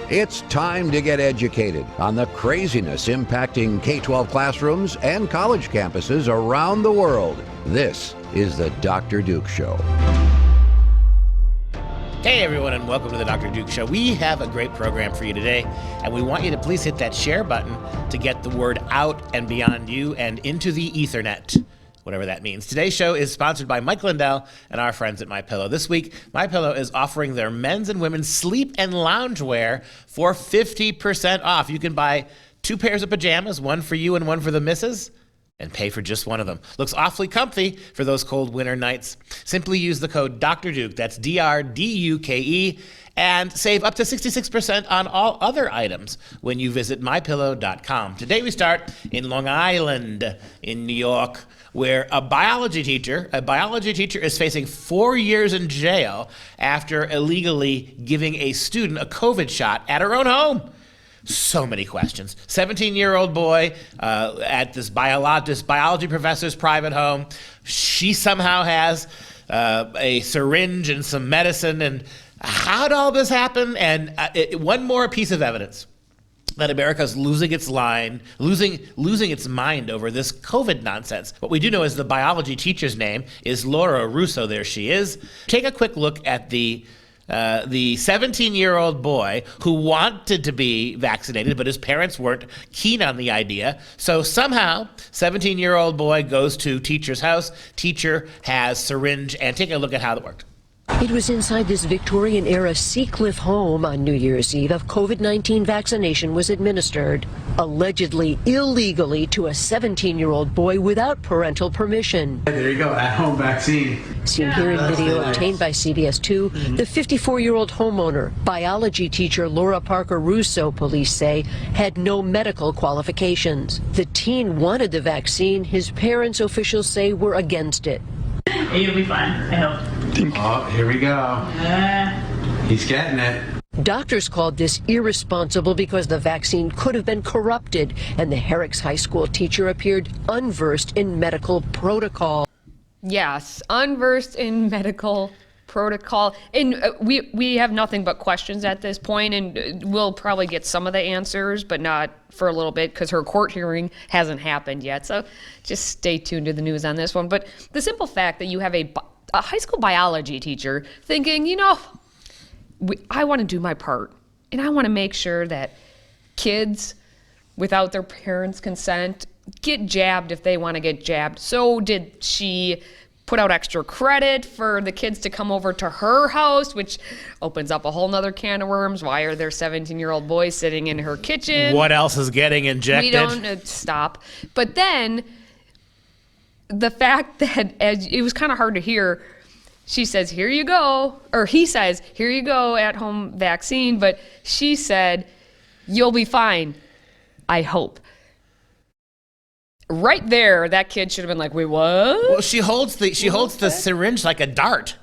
It's time to get educated on the craziness impacting K-12 classrooms and college campuses around the world. This is the Dr. Duke Show. Hey everyone, and welcome to the Dr. Duke Show. We have a great program for you today, and we want you to please hit that share button to get the word out and beyond you and into the Ethernet, whatever that means. Today's show is sponsored by Mike Lindell and our friends at MyPillow. This week, MyPillow is offering their men's and women's sleep and loungewear for 50% off. You can buy 2 pairs of pajamas, one for you and one for the missus, and pay for just one of them. Looks awfully comfy for those cold winter nights. Simply use the code Dr. Duke, that's DRDUKE, and save up to 66% on all other items when you visit mypillow.com. Today we start in Long Island in New York, where a biology teacher is facing 4 years in jail after illegally giving a student a COVID shot at her own home. So many questions. 17-year-old boy at this biology professor's private home. She somehow has a syringe and some medicine. And how did all this happen? And one more piece of evidence that America's losing its mind over this COVID nonsense. What we do know is the biology teacher's name is Laura Russo. There she is. Take a quick look at the 17-year-old boy who wanted to be vaccinated, but his parents weren't keen on the idea. So somehow, 17-year-old boy goes to teacher's house. Teacher has syringe, and take a look at how that worked. It was inside this Victorian-era Seacliff home on New Year's Eve a COVID-19 vaccination was administered, allegedly illegally to a 17-year-old boy without parental permission. There you go, at-home vaccine. Seen here in video obtained by CBS 2, the 54-year-old homeowner, biology teacher Laura Parker Russo, police say, had no medical qualifications. The teen wanted the vaccine. His parents, officials say, were against it. You'll be fine, I hope. Oh, here we go. He's getting it. Doctors called this irresponsible because the vaccine could have been corrupted, and the Herrick's High School teacher appeared unversed in medical protocol. Yes, unversed in medical protocol. And we have nothing but questions at this point, and we'll probably get some of the answers, but not for a little bit because her court hearing hasn't happened yet. So just stay tuned to the news on this one. But the simple fact that you have a high school biology teacher thinking, I want to do my part, and I want to make sure that kids, without their parents' consent, get jabbed if they want to get jabbed. So did she put out extra credit for the kids to come over to her house, which opens up a whole nother can of worms. Why are there 17-year-old boys sitting in her kitchen? What else is getting injected? We don't stop. But then the fact that, as it was kind of hard to hear, she says, here you go, or he says, here you go, at-home vaccine, but she said, you'll be fine, I hope. Right there, that kid should have been like, wait, what? Well, she holds the syringe like a dart.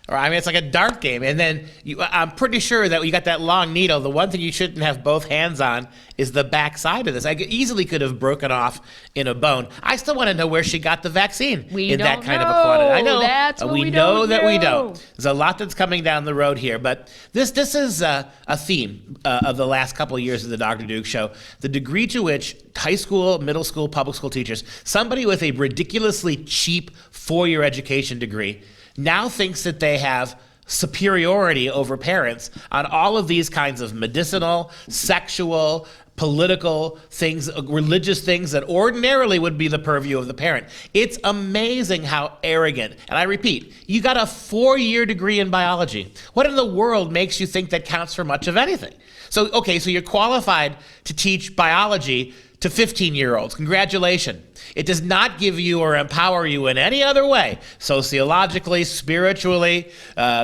Or, I mean, it's like a dart game. And then I'm pretty sure that you got that long needle. The one thing you shouldn't have both hands on is the back side of this. I easily could have broken off in a bone. I still want to know where she got the vaccine in that kind of a quantity. I know. That's what we know that we don't. There's a lot that's coming down the road here. But this is a theme of the last couple of years of the Dr. Duke Show. The degree to which high school, middle school, public school teachers, somebody with a ridiculously cheap 4-year education degree, now thinks that they have superiority over parents on all of these kinds of medicinal, sexual, political things, religious things that ordinarily would be the purview of the parent. It's amazing how arrogant. And I repeat, you got a 4-year degree in biology. What in the world makes you think that counts for much of anything? So you're qualified to teach biology to 15-year-olds. Congratulations. It does not give you or empower you in any other way, sociologically, spiritually,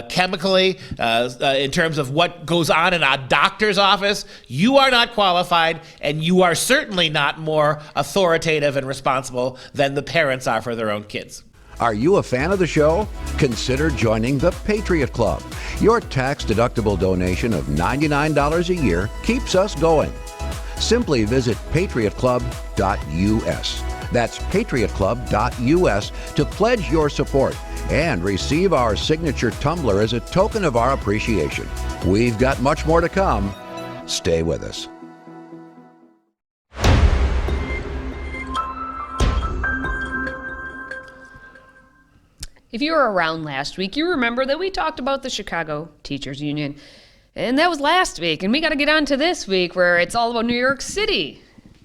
chemically, in terms of what goes on in a doctor's office. You are not qualified, and you are certainly not more authoritative and responsible than the parents are for their own kids. Are you a fan of the show? Consider joining the Patriot Club. Your tax-deductible donation of $99 a year keeps us going. Simply visit patriotclub.us. That's patriotclub.us to pledge your support and receive our signature tumbler as a token of our appreciation. We've got much more to come. Stay with us. If you were around last week, you remember that we talked about the Chicago Teachers Union. And that was last week. And we got to get on to this week where it's all about New York City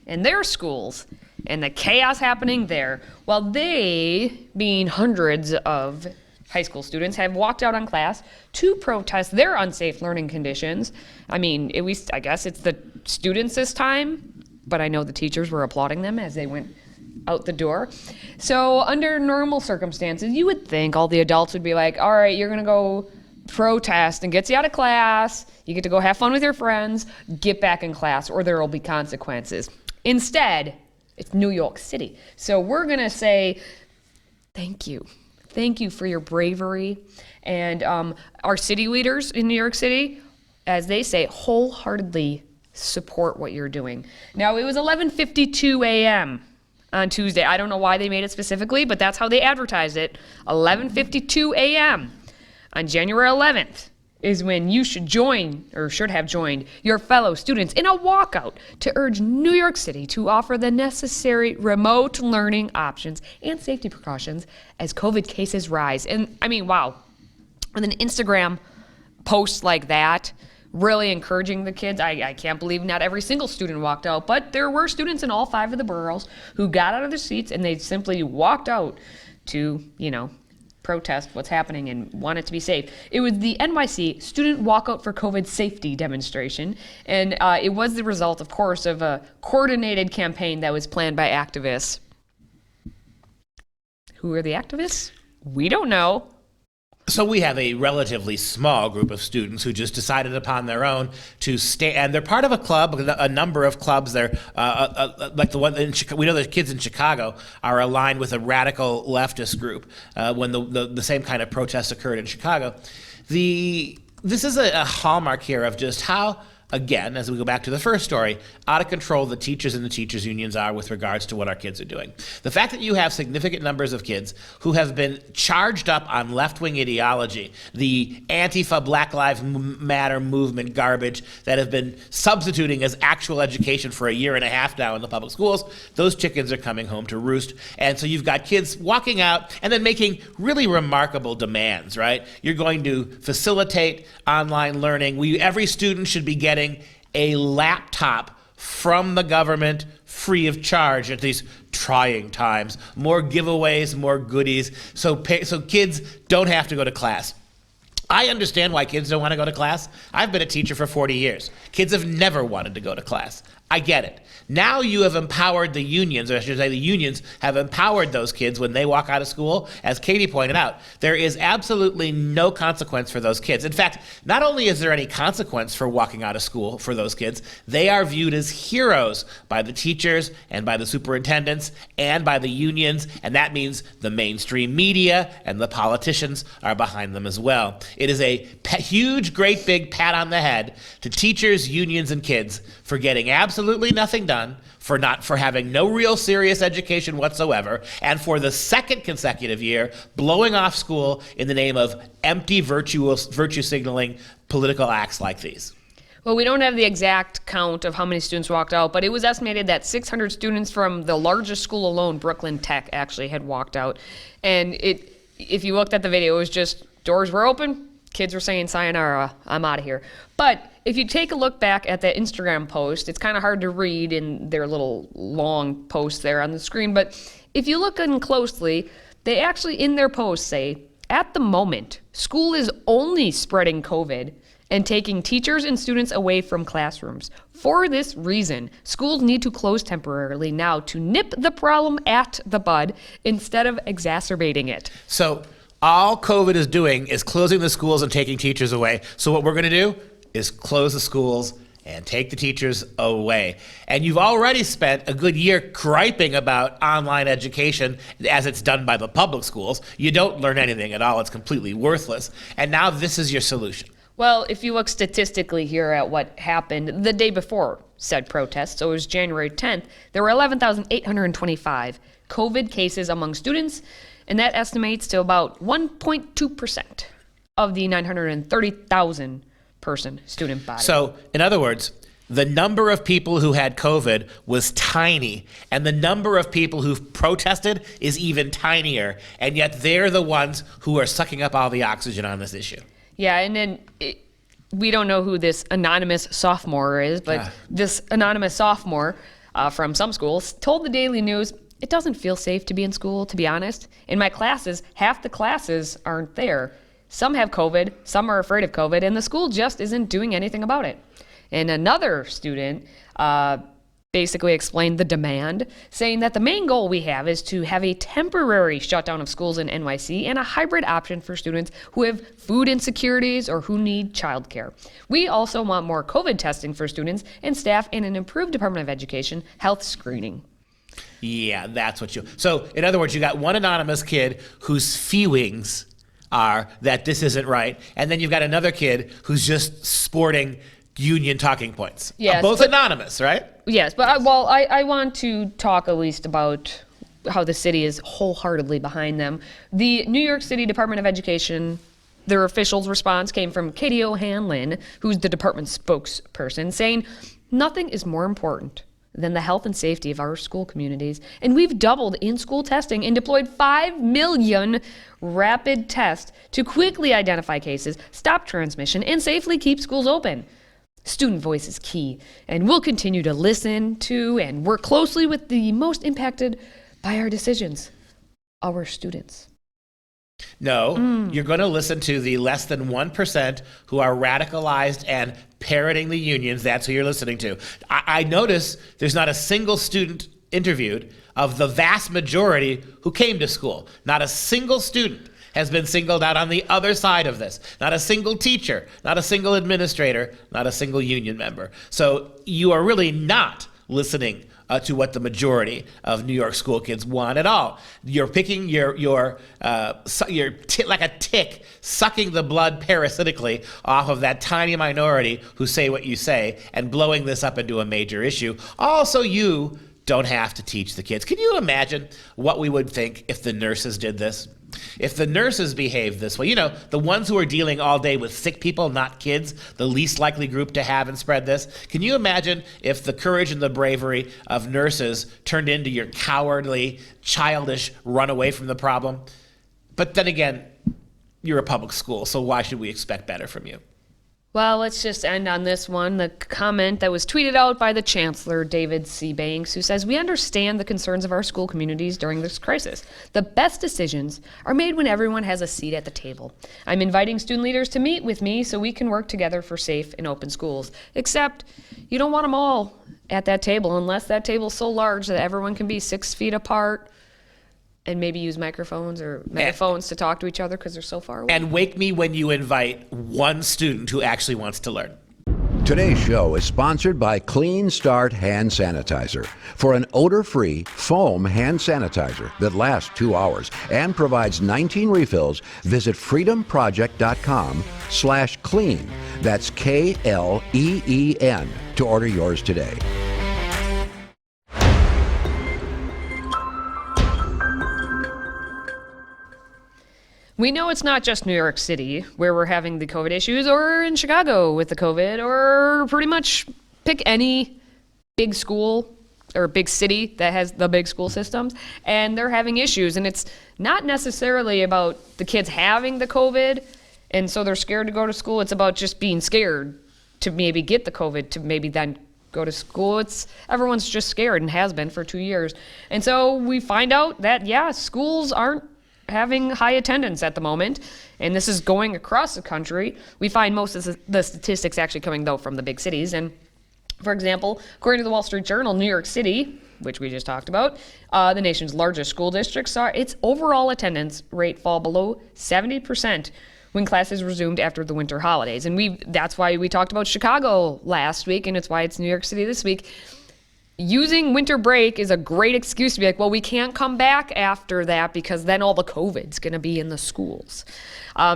and their schools and the chaos happening there. While they, being hundreds of high school students, have walked out on class to protest their unsafe learning conditions. I mean, at least I guess it's the students this time, but I know the teachers were applauding them as they went out the door. So under normal circumstances, you would think all the adults would be like, all right, you're going to go protest and gets you out of class. You get to go have fun with your friends, get back in class, or there will be consequences. Instead, it's New York City. So we're going to say, thank you. Thank you for your bravery. And our city leaders in New York City, as they say, wholeheartedly support what you're doing. Now, it was 11:52 a.m. on Tuesday. I don't know why they made it specifically, but that's how they advertised it. 11:52 a.m. on January 11th is when you should join, or should have joined, your fellow students in a walkout to urge New York City to offer the necessary remote learning options and safety precautions as COVID cases rise. And I mean, wow. And then Instagram posts like that, really encouraging the kids. I can't believe not every single student walked out, but there were students in all 5 of the boroughs who got out of their seats and they simply walked out to, protest what's happening and want it to be safe. It was the NYC Student Walkout for COVID Safety demonstration, and it was the result, of course, of a coordinated campaign that was planned by activists. Who are the activists? We don't know. So we have a relatively small group of students who just decided upon their own to stay, and they're part of a club, a number of clubs. They're like the one in Chicago. We know the kids in Chicago are aligned with a radical leftist group when the same kind of protests occurred in Chicago. This is a hallmark here of just how, again, as we go back to the first story, out of control the teachers and the teachers' unions are with regards to what our kids are doing. The fact that you have significant numbers of kids who have been charged up on left-wing ideology, the Antifa, Black Lives Matter movement garbage that have been substituting as actual education for a year and a half now in the public schools, those chickens are coming home to roost. And so you've got kids walking out and then making really remarkable demands, right? You're going to facilitate online learning. Every student should be getting a laptop from the government free of charge at these trying times. More giveaways, more goodies, so kids don't have to go to class. I understand why kids don't want to go to class. I've been a teacher for 40 years. Kids have never wanted to go to class. I get it. Now you have empowered the unions, or I should say the unions have empowered those kids when they walk out of school. As Katie pointed out, there is absolutely no consequence for those kids. In fact, not only is there any consequence for walking out of school for those kids, they are viewed as heroes by the teachers and by the superintendents and by the unions, and that means the mainstream media and the politicians are behind them as well. It is a huge, great big pat on the head to teachers, unions, and kids for getting absolutely nothing done, for having no real serious education whatsoever, and for the second consecutive year blowing off school in the name of empty virtue signaling political acts like these. Well, we don't have the exact count of how many students walked out, but it was estimated that 600 students from the largest school alone, Brooklyn Tech, actually had walked out. And if you looked at the video, it was just doors were open, kids were saying sayonara, I'm out of here. But if you take a look back at that Instagram post, it's kind of hard to read in their little long post there on the screen, but if you look in closely, they actually in their post say, at the moment, school is only spreading COVID and taking teachers and students away from classrooms. For this reason, schools need to close temporarily now to nip the problem at the bud instead of exacerbating it. So all COVID is doing is closing the schools and taking teachers away. So what we're going to do is close the schools and take the teachers away. And you've already spent a good year griping about online education as it's done by the public schools. You don't learn anything at all. It's completely worthless. And now this is your solution. Well, if you look statistically here at what happened the day before said protest, so it was January 10th, there were 11,825 COVID cases among students, and that estimates to about 1.2% of the 930,000 student body. So, in other words, the number of people who had COVID was tiny, and the number of people who protested is even tinier, and yet they're the ones who are sucking up all the oxygen on this issue. Yeah, and then we don't know who this anonymous sophomore is, but this anonymous sophomore from some schools told the Daily News, it doesn't feel safe to be in school, to be honest. In my classes, half the classes aren't there. Some have COVID, some are afraid of COVID, and the school just isn't doing anything about it. And another student basically explained the demand, saying that the main goal we have is to have a temporary shutdown of schools in NYC and a hybrid option for students who have food insecurities or who need childcare. We also want more COVID testing for students and staff and an improved Department of Education health screening. Yeah, that's what you... So, in other words, you got one anonymous kid whose feelings are that this isn't right, and then you've got another kid who's just sporting union talking points. Yes, both anonymous, right? Yes, but I want to talk at least about how the city is wholeheartedly behind them. The New York City Department of Education, their official's response came from Katie O'Hanlon, who's the department's spokesperson, saying, nothing is more important than the health and safety of our school communities. And we've doubled in-school testing and deployed 5 million rapid tests to quickly identify cases, stop transmission, and safely keep schools open. Student voice is key, and we'll continue to listen to and work closely with the most impacted by our decisions, our students. No, you're going to listen to the less than 1% who are radicalized and parroting the unions. That's who you're listening to. I notice there's not a single student interviewed of the vast majority who came to school. Not a single student has been singled out on the other side of this. Not a single teacher, not a single administrator, not a single union member. So you are really not listening to what the majority of New York school kids want at all. You're picking you're like a tick sucking the blood parasitically off of that tiny minority who say what you say and blowing this up into a major issue. Also, you don't have to teach the kids. Can you imagine what we would think if the nurses did this? If the nurses behaved this way, the ones who are dealing all day with sick people, not kids, the least likely group to have and spread this. Can you imagine if the courage and the bravery of nurses turned into your cowardly, childish run away from the problem? But then again, you're a public school, so why should we expect better from you? Well, let's just end on this one. The comment that was tweeted out by the Chancellor, David C. Banks, who says, we understand the concerns of our school communities during this crisis. The best decisions are made when everyone has a seat at the table. I'm inviting student leaders to meet with me so we can work together for safe and open schools. Except you don't want them all at that table unless that table's so large that everyone can be 6 feet apart and maybe use microphones or megaphones to talk to each other because they're so far away. And wake me when you invite one student who actually wants to learn. Today's show is sponsored by Clean Start Hand Sanitizer. For an odor-free foam hand sanitizer that lasts 2 hours and provides 19 refills, visit freedomproject.com/clean. That's KLEEN to order yours today. We know it's not just New York City where we're having the COVID issues, or in Chicago with the COVID, or pretty much pick any big school or big city that has the big school systems, and they're having issues. And it's not necessarily about the kids having the COVID, and so they're scared to go to school. It's about just being scared to maybe get the COVID, to maybe then go to school. Everyone's just scared and has been for 2 years. And so we find out that, schools aren't having high attendance at the moment, and this is going across the country. We find most of the statistics actually coming, though, from the big cities. And for example, according to the Wall Street Journal, New York City, which we just talked about, the nation's largest school district, saw its overall attendance rate fall below 70% when classes resumed after the winter holidays. And that's why we talked about Chicago last week, and it's why it's New York City this week. Using winter break is a great excuse to be like, well, we can't come back after that because then all the COVID's going to be in the schools.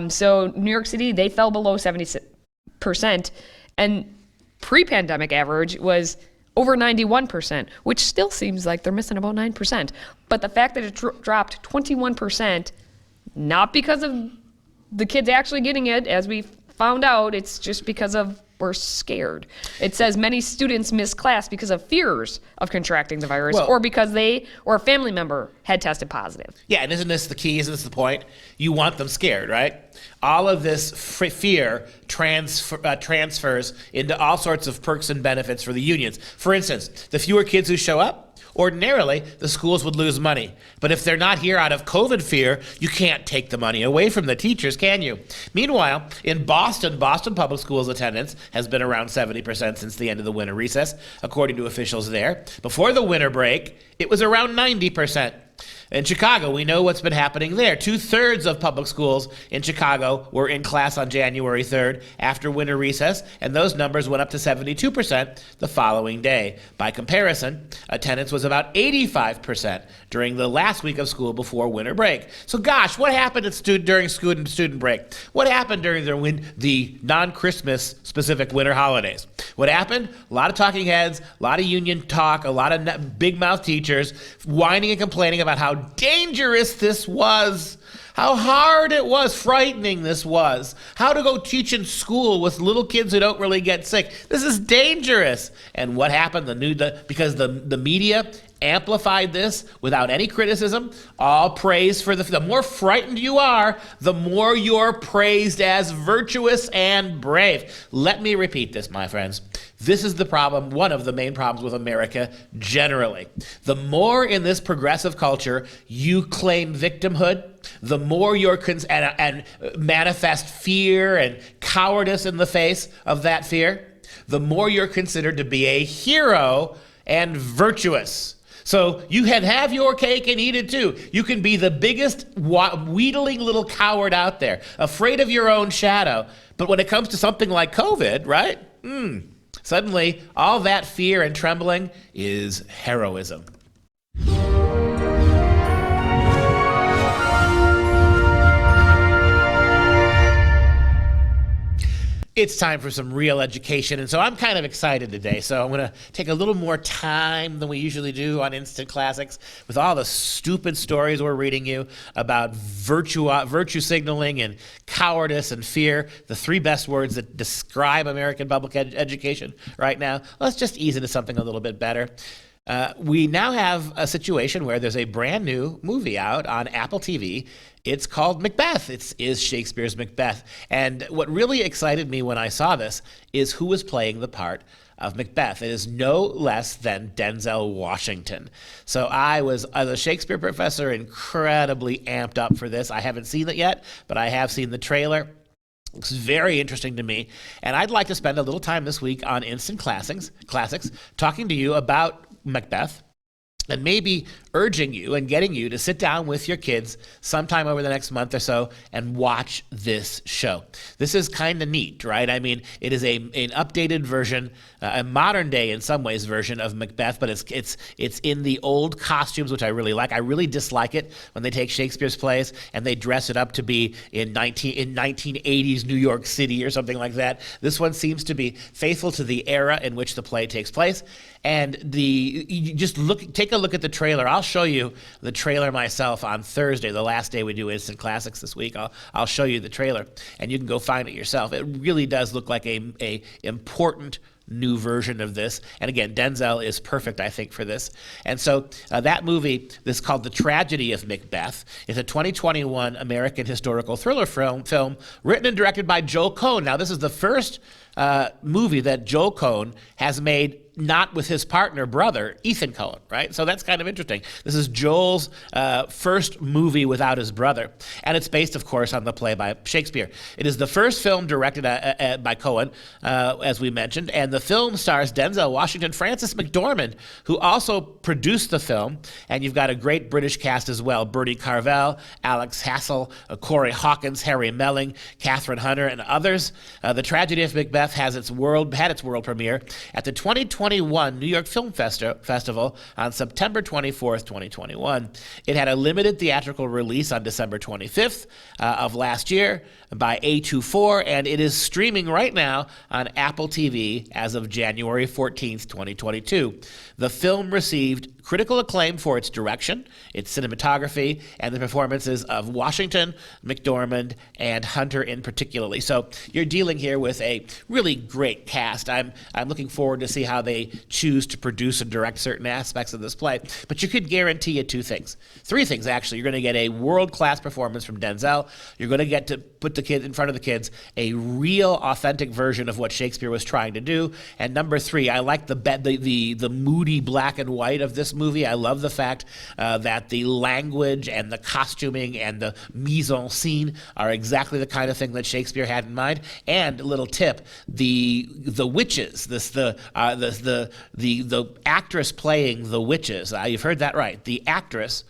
So New York City, they fell below 70%, and pre-pandemic average was over 91%, which still seems like they're missing about 9%. But the fact that it dropped 21%, not because of the kids actually getting it, as we found out it's just because of we're scared. It says many students miss class because of fears of contracting the virus or because they or a family member had tested positive. Yeah, and isn't this the key? Isn't this the point? You want them scared, right? All of this fear transfers into all sorts of perks and benefits for the unions. For instance, the fewer kids who show up, ordinarily, the schools would lose money. But if they're not here out of COVID fear, you can't take the money away from the teachers, can you? Meanwhile, in Boston Public Schools attendance has been around 70% since the end of the winter recess, according to officials there. Before the winter break, it was around 90%. In Chicago, we know what's been happening there. 2/3 of public schools in Chicago were in class on January 3rd after winter recess, and those numbers went up to 72% the following day. By comparison, attendance was about 85% during the last week of school before winter break. So gosh, what happened during student break? What happened during the non-Christmas specific winter holidays? What happened? A lot of talking heads, a lot of union talk, a lot of big mouth teachers whining and complaining about how dangerous this was, how hard it was, frightening this was, how to go teach in school with little kids who don't really get sick. This is dangerous. And what happened? Because the media amplified this without any criticism, all praise for the more frightened you are, the more you're praised as virtuous and brave. Let me repeat this, my friends. This is the problem, one of the main problems with America generally. The more in this progressive culture you claim victimhood, the more you're and manifest fear and cowardice in the face of that fear, the more you're considered to be a hero and virtuous. So you can have your cake and eat it too. You can be the biggest wheedling little coward out there, afraid of your own shadow. But when it comes to something like COVID, right? Suddenly, all that fear and trembling is heroism. It's time for some real education, and so I'm kind of excited today. So I'm going to take a little more time than we usually do on Instant Classics with all the stupid stories we're reading you about virtue signaling and cowardice and fear, the three best words that describe American public education right now. Let's just ease into something a little bit better. We now have a situation where there's a brand new movie out on Apple TV. It's called Macbeth. It is Shakespeare's Macbeth. And what really excited me when I saw this is who was playing the part of Macbeth. It is no less than Denzel Washington. So I was, as a Shakespeare professor, incredibly amped up for this. I haven't seen it yet, but I have seen the trailer. Looks very interesting to me. And I'd like to spend a little time this week on Instant Classics, talking to you about Macbeth, and maybe urging you and getting you to sit down with your kids sometime over the next month or so and watch this show. This is kind of neat, right? I mean, it is an updated version, a modern day in some ways version of Macbeth, but it's in the old costumes, which I really like. I really dislike it when they take Shakespeare's plays and they dress it up to be in 1980s New York City or something like that. This one seems to be faithful to the era in which the play takes place. And you just take a look at the trailer. I'll show you the trailer myself on Thursday, the last day we do Instant Classics this week. I'll show you the trailer, and you can go find it yourself. It really does look like a important new version of this. And again, Denzel is perfect, I think, for this. And so that movie, this is called The Tragedy of Macbeth. It's a 2021 American historical thriller film written and directed by Joel Coen. Now, this is the first movie that Joel Coen has made not with his brother, Ethan Coen, right? So that's kind of interesting. This is Joel's first movie without his brother. And it's based, of course, on the play by Shakespeare. It is the first film directed by Coen, as we mentioned. And the film stars Denzel Washington, Frances McDormand, who also produced the film. And you've got a great British cast as well. Bertie Carvel, Alex Hassel, Corey Hawkins, Harry Melling, Catherine Hunter, and others. The Tragedy of Macbeth had its world premiere at the 2021 New York Film Festival on September 24th, 2021. It had a limited theatrical release on December 25th of last year by A24, and it is streaming right now on Apple TV as as of January 14th, 2022. The film received critical acclaim for its direction, its cinematography, and the performances of Washington, McDormand, and Hunter in particularly. So you're dealing here with a really great cast. I'm looking forward to see how they choose to produce and direct certain aspects of this play. But you could guarantee you three things actually. You're going to get a world-class performance from Denzel. You're going to get to put the kid in front of the kids a real, authentic version of what Shakespeare was trying to do. And number three, I like the moody black and white of this movie. I love the fact that the language and the costuming and the mise en scene are exactly the kind of thing that Shakespeare had in mind. And a little tip: the witches, the actress playing the witches. You've heard that right. The actress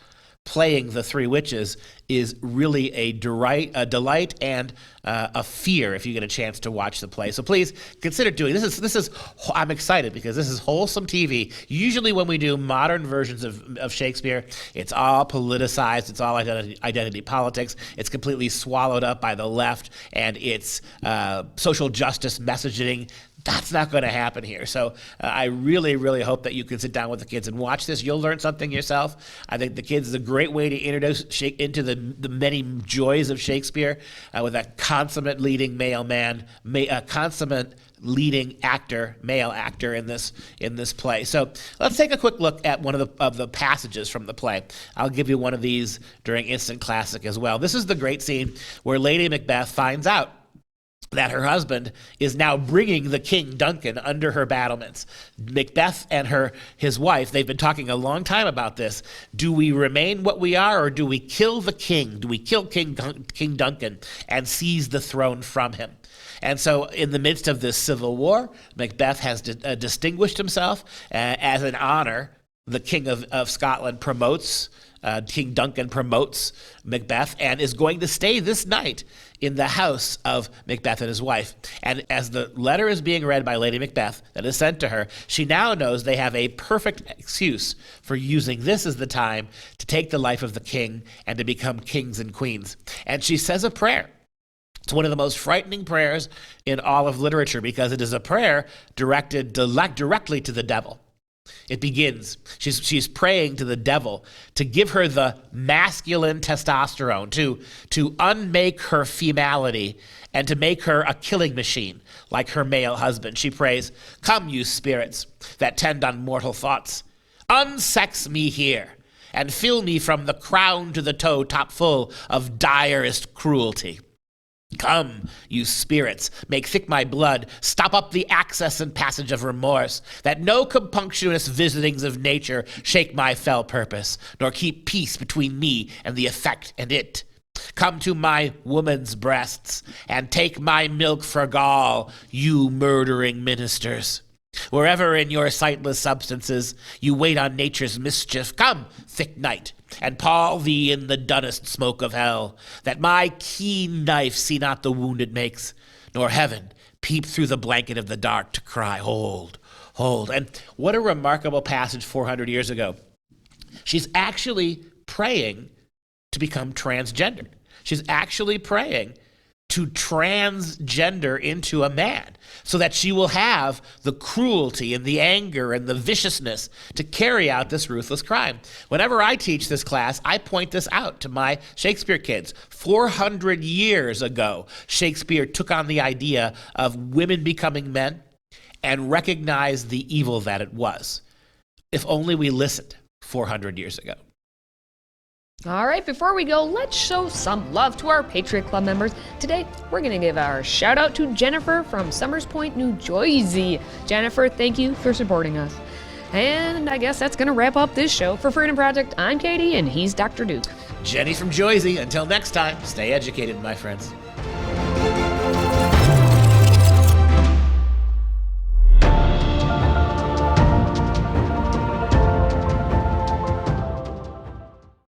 playing the three witches is really a delight and a fear if you get a chance to watch the play. So please consider doing this. I'm excited because this is wholesome TV. Usually when we do modern versions of Shakespeare, it's all politicized. It's all identity politics. It's completely swallowed up by the left, and it's social justice messaging. That's not going to happen here. So I really, really hope that you can sit down with the kids and watch this. You'll learn something yourself. I think the kids is a great way to introduce into the many joys of Shakespeare with a consummate leading consummate leading actor, male actor in this play. So let's take a quick look at one of the passages from the play. I'll give you one of these during Instant Classic as well. This is the great scene where Lady Macbeth finds out that her husband is now bringing the King Duncan under her battlements. Macbeth and his wife, they've been talking a long time about this. Do we remain what we are, or do we kill the king? Do we kill King Duncan and seize the throne from him? And so in the midst of this civil war, Macbeth has distinguished himself as an honor. The King of Scotland King Duncan promotes Macbeth and is going to stay this night in the house of Macbeth and his wife. And as the letter is being read by Lady Macbeth that is sent to her, she now knows they have a perfect excuse for using this as the time to take the life of the king and to become kings and queens. And she says a prayer. It's one of the most frightening prayers in all of literature because it is a prayer directed directly to the devil. It begins, she's praying to the devil to give her the masculine testosterone, to unmake her femality and to make her a killing machine like her male husband. She prays, "Come, you spirits that tend on mortal thoughts, unsex me here and fill me from the crown to the toe top full of direst cruelty. Come, you spirits, make thick my blood, stop up the access and passage of remorse, that no compunctious visitings of nature shake my fell purpose, nor keep peace between me and the effect and it. Come to my woman's breasts, and take my milk for gall, you murdering ministers. Wherever in your sightless substances you wait on nature's mischief, come, thick night, and pall thee in the dunnest smoke of hell, that my keen knife see not the wound it makes, nor heaven peep through the blanket of the dark to cry, hold, hold." And what a remarkable passage 400 years ago. She's actually praying to become transgendered. She's actually praying to transgender into a man so that she will have the cruelty and the anger and the viciousness to carry out this ruthless crime. Whenever I teach this class, I point this out to my Shakespeare kids. 400 years ago, Shakespeare took on the idea of women becoming men and recognized the evil that it was. If only we listened 400 years ago. All right, before we go, let's show some love to our Patriot Club members. Today, we're going to give our shout out to Jennifer from Summers Point, New Jersey. Jennifer, thank you for supporting us. And I guess that's going to wrap up this show. For Freedom Project, I'm Katie, and he's Dr. Duke. Jenny from Jersey. Until next time, stay educated, my friends.